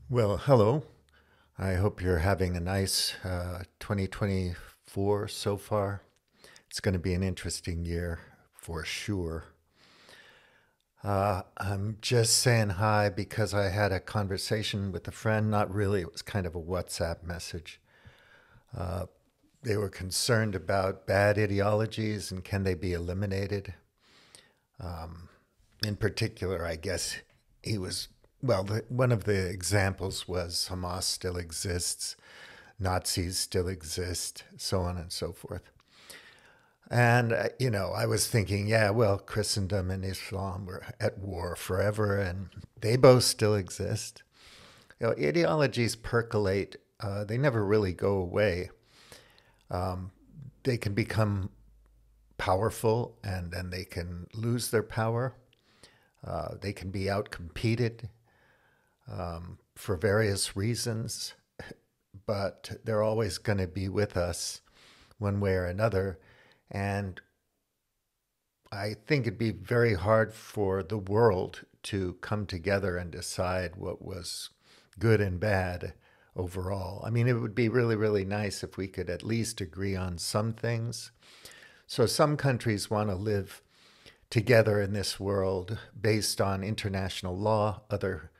Well, hello. I hope you're having a nice 2024 so far. It's going to be an interesting year for sure. I'm just saying hi because I had a conversation with a friend. Not really, it was kind of a WhatsApp message. They were concerned about bad ideologies and can they be eliminated. In particular, I guess he was, well, one of the examples was Hamas still exists, Nazis still exist, so on and so forth. And, I was thinking, yeah, well, Christendom and Islam were at war forever and they both still exist. Ideologies percolate, they never really go away. They can become powerful and then they can lose their power. They can be outcompeted for various reasons, but they're always going to be with us one way or another. And I think it'd be very hard for the world to come together and decide what was good and bad overall. I mean, it would be really, really nice if we could at least agree on some things. So some countries want to live together in this world based on international law. Other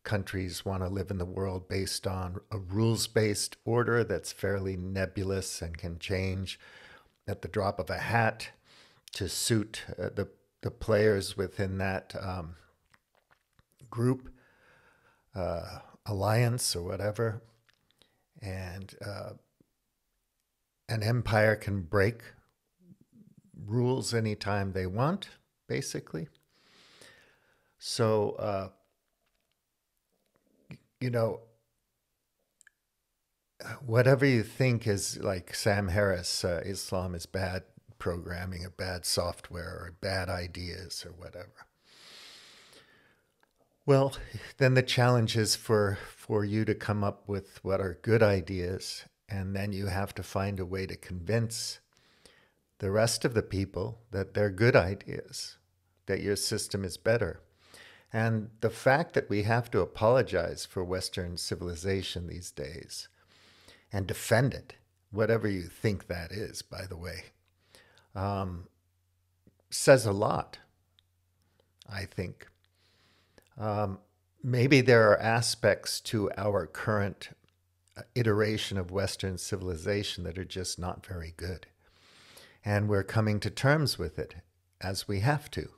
countries want to live in the world based on a rules based order that's fairly nebulous and can change at the drop of a hat to suit the players within that group, alliance, or whatever. And an empire can break rules anytime they want, basically. So, you know, whatever you think is like Sam Harris, Islam is bad programming or bad software or bad ideas or whatever. Well, then the challenge is for you to come up with what are good ideas, and then you have to find a way to convince the rest of the people that they're good ideas, that your system is better. And the fact that we have to apologize for Western civilization these days and defend it, whatever you think that is, by the way, um, says a lot, I think. Um, Maybe there are aspects to our current iteration of Western civilization that are just not very good. And we're coming to terms with it as we have to,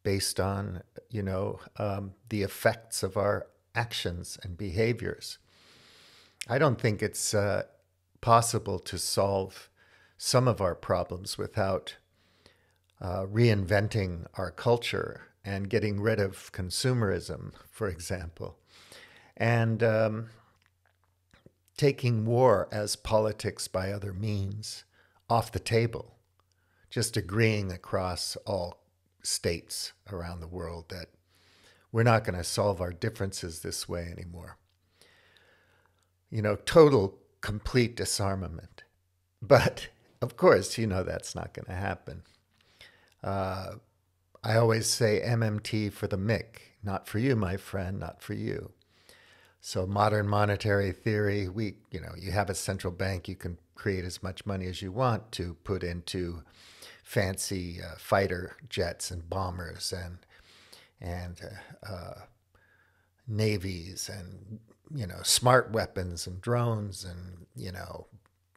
based on, the effects of our actions and behaviors. I don't think it's possible to solve some of our problems without reinventing our culture and getting rid of consumerism, for example, and taking war as politics by other means off the table, just agreeing across all states around the world that we're not going to solve our differences this way anymore. Total, complete disarmament. But of course, that's not going to happen. Uh, I always say MMT for the Mick, not for you, my friend, not for you. So modern monetary theory, you have a central bank, you can create as much money as you want to put into fancy fighter jets and bombers and navies and smart weapons and drones and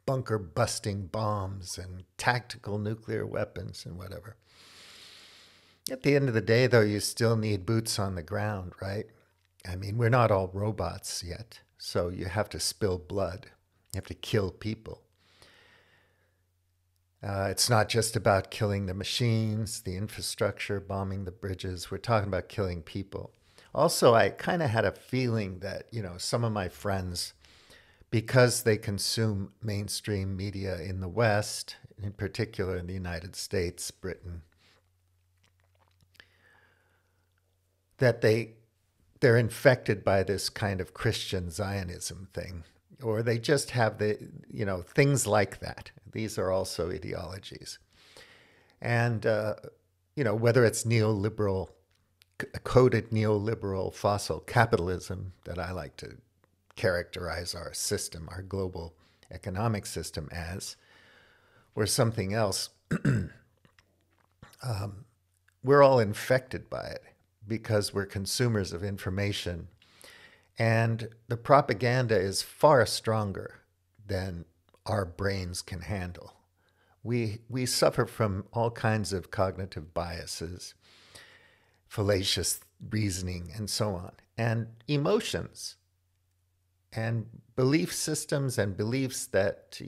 bunker busting bombs and tactical nuclear weapons and whatever. At the end of the day, though, you still need boots on the ground, right? I mean, we're not all robots yet, so you have to spill blood. You have to kill people. It's not just about killing the machines, the infrastructure, bombing the bridges. We're talking about killing people. Also, I kind of had a feeling that, some of my friends, because they consume mainstream media in the West, in particular in the United States, Britain, that they're infected by this kind of Christian Zionism thing, or they just have things like that. These are also ideologies. And, whether it's neoliberal coded neoliberal fossil capitalism that I like to characterize our system, our global economic system as, or something else, we're all infected by it because we're consumers of information. And the propaganda is far stronger than our brains can handle. We suffer from all kinds of cognitive biases, fallacious reasoning, and so on, and emotions, and belief systems and beliefs that,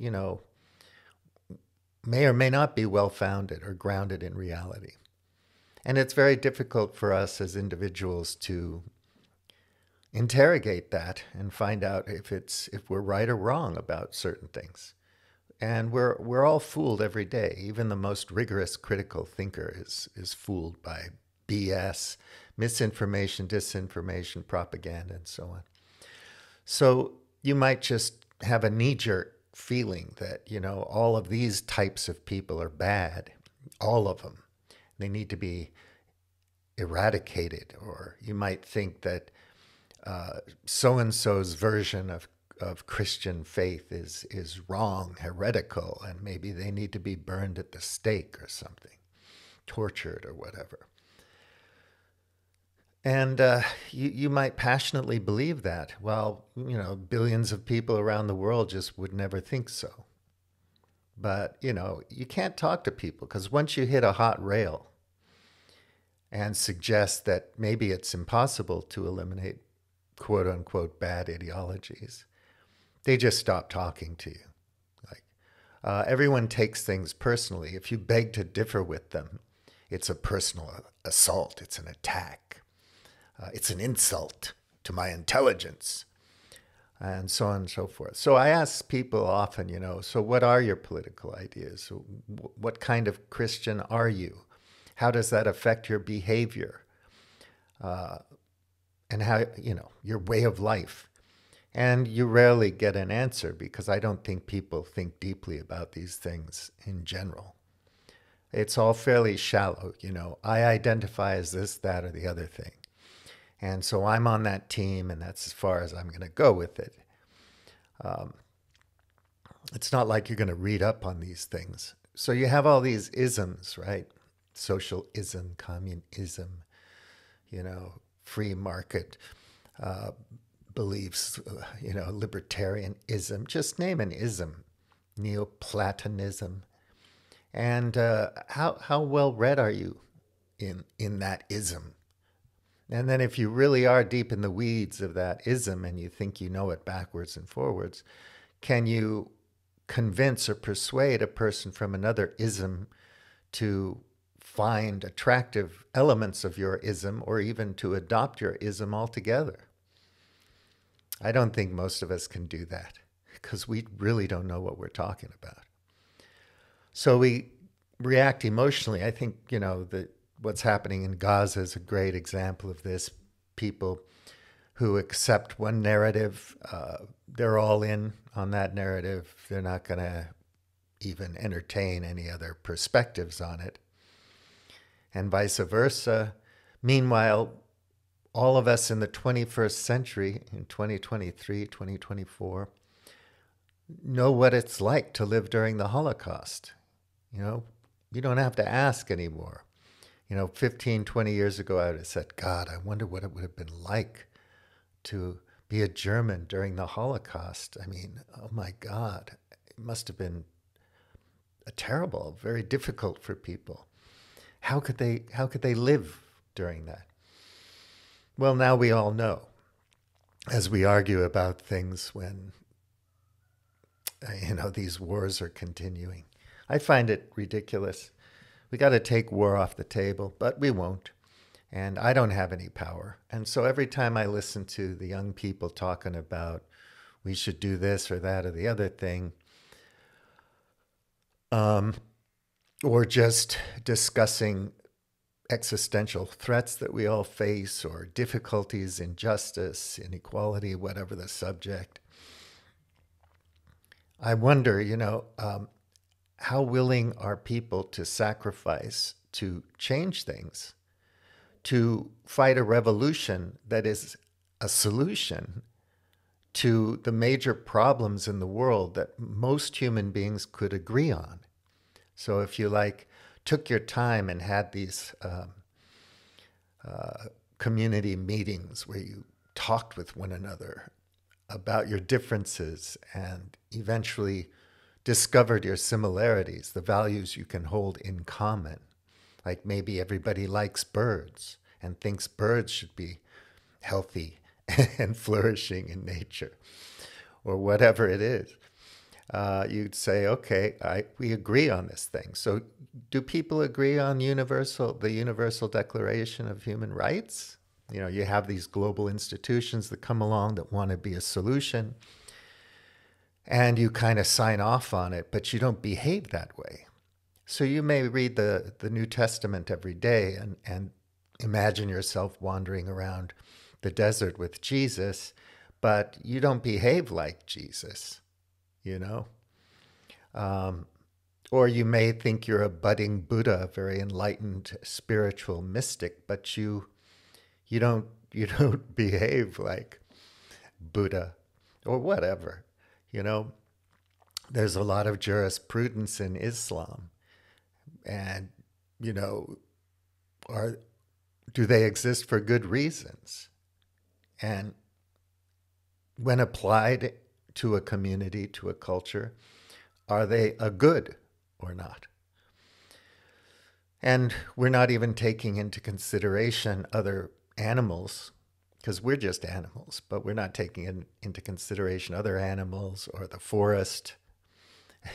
may or may not be well founded or grounded in reality. And it's very difficult for us as individuals to interrogate that and find out if we're right or wrong about certain things. And we're all fooled every day. Even the most rigorous critical thinker is fooled by BS, misinformation, disinformation, propaganda, and so on. So you might just have a knee-jerk feeling that, all of these types of people are bad, all of them. They need to be eradicated. Or you might think that so-and-so's version of Christian faith is wrong, heretical, and maybe they need to be burned at the stake or something, tortured or whatever. And you might passionately believe that. Well, billions of people around the world just would never think so. But, you can't talk to people because once you hit a hot rail and suggest that maybe it's impossible to eliminate quote unquote bad ideologies, they just stop talking to you. Like everyone takes things personally. If you beg to differ with them, it's a personal assault. It's an attack. It's an insult to my intelligence, and so on and so forth. So I ask people often, so what are your political ideas? What kind of Christian are you? How does that affect your behavior? And how, your way of life? And you rarely get an answer because I don't think people think deeply about these things in general. It's all fairly shallow, I identify as this, that, or the other thing. And so I'm on that team, and that's as far as I'm going to go with it. It's not like you're going to read up on these things. So you have all these isms, right? Socialism, communism, free market beliefs, libertarianism. Just name an ism, Neoplatonism. And how well read are you in that ism? And then if you really are deep in the weeds of that ism and you think you know it backwards and forwards, can you convince or persuade a person from another ism to find attractive elements of your ism or even to adopt your ism altogether? I don't think most of us can do that because we really don't know what we're talking about. So we react emotionally. I think, what's happening in Gaza is a great example of this. People who accept one narrative, they're all in on that narrative. They're not going to even entertain any other perspectives on it. And vice versa. Meanwhile, all of us in the 21st century, in 2023, 2024, know what it's like to live during the Holocaust. You don't have to ask anymore. 15, 20 years ago, I would have said, God, I wonder what it would have been like to be a German during the Holocaust. I mean, oh my God, it must have been terrible, very difficult for people. How could they live during that? Well, now we all know, as we argue about things when, these wars are continuing. I find it ridiculous. We got to take war off the table, but we won't. And I don't have any power. And so every time I listen to the young people talking about we should do this or that or the other thing, or just discussing existential threats that we all face or difficulties, injustice, inequality, whatever the subject, I wonder, how willing are people to sacrifice to change things, to fight a revolution that is a solution to the major problems in the world that most human beings could agree on. So if you took your time and had these community meetings where you talked with one another about your differences and eventually discovered your similarities, the values you can hold in common. Like maybe everybody likes birds and thinks birds should be healthy and flourishing in nature, or whatever it is. You'd say, okay, we agree on this thing. So do people agree on the Universal Declaration of Human Rights? You know, you have these global institutions that come along that want to be a solution, and you kind of sign off on it, but you don't behave that way. So you may read the New Testament every day and imagine yourself wandering around the desert with Jesus, but you don't behave like Jesus, you know? Or you may think you're a budding Buddha, a very enlightened spiritual mystic, but you don't behave like Buddha or whatever, you know? There's a lot of jurisprudence in Islam, and, you know, do they exist for good reasons? And when applied to a community, to a culture, are they a good or not? And we're not even taking into consideration other animals, because we're just animals, but we're not taking into consideration other animals or the forest,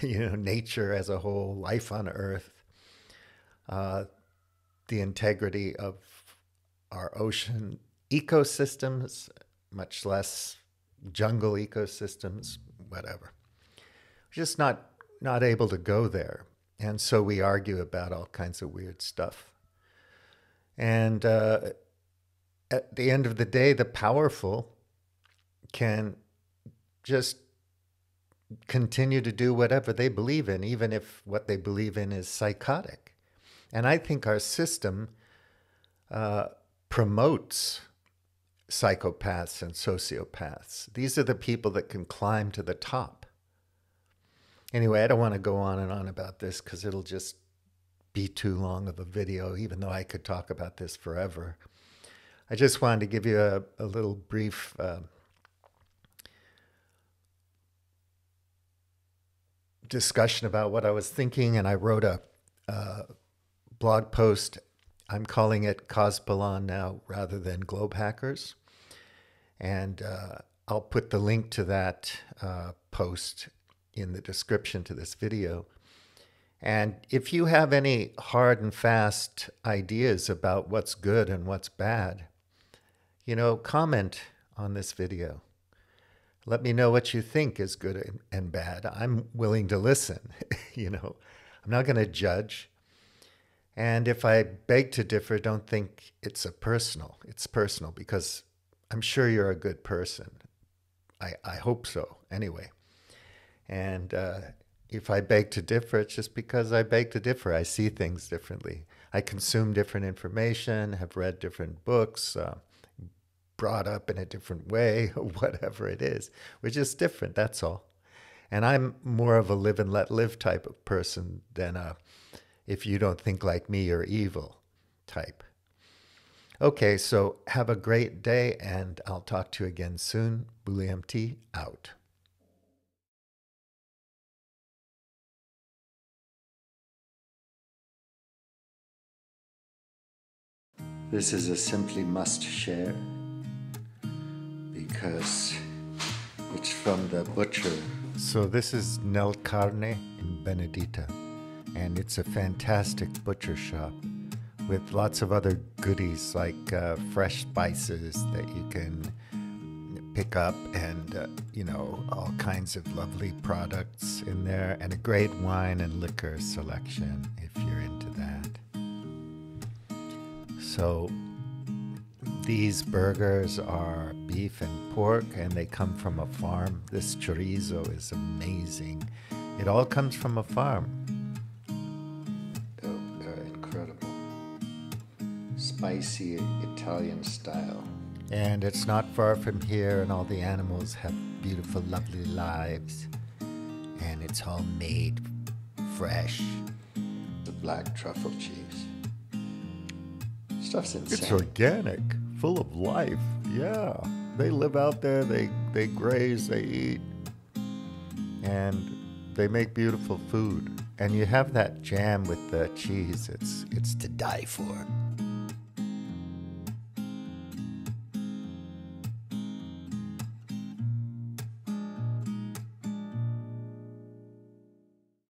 you know, nature as a whole, life on Earth, the integrity of our ocean ecosystems, much less jungle ecosystems, whatever. Just not able to go there. And so we argue about all kinds of weird stuff. And at the end of the day, the powerful can just continue to do whatever they believe in, even if what they believe in is psychotic. And I think our system promotes psychopaths and sociopaths. These are the people that can climb to the top. Anyway, I don't want to go on and on about this because it'll just be too long of a video, even though I could talk about this forever. I just wanted to give you a little brief discussion about what I was thinking, and I wrote a blog post. I'm calling it Cospelon now rather than Globe Hackers. And I'll put the link to that post in the description to this video. And if you have any hard and fast ideas about what's good and what's bad, you know, comment on this video. Let me know what you think is good and bad. I'm willing to listen. You know, I'm not going to judge. And if I beg to differ, don't think it's personal. It's personal because I'm sure you're a good person. I hope so, anyway. And if I beg to differ, it's just because I beg to differ. I see things differently. I consume different information, have read different books, brought up in a different way, whatever it is. We're just different, that's all. And I'm more of a live and let live type of person than a if you don't think like me, you're evil type. Okay, so have a great day, and I'll talk to you again soon. BuliMT out. This is a simply must share because it's from the butcher. So this is Nel Carne in Benedita, and it's a fantastic butcher shop with lots of other goodies like fresh spices that you can pick up, and you know, all kinds of lovely products in there, and a great wine and liquor selection if you're into that. So these burgers are beef and pork, and they come from a farm. This chorizo is amazing. It all comes from a farm. Oh, incredible. spicy Italian style. And it's not far from here, and all the animals have beautiful, lovely lives. And it's all made fresh. The black truffle cheese. Stuff's insane. It's organic, full of life. Yeah. They live out there, they graze, they eat. And they make beautiful food. And you have that jam with the cheese. It's to die for.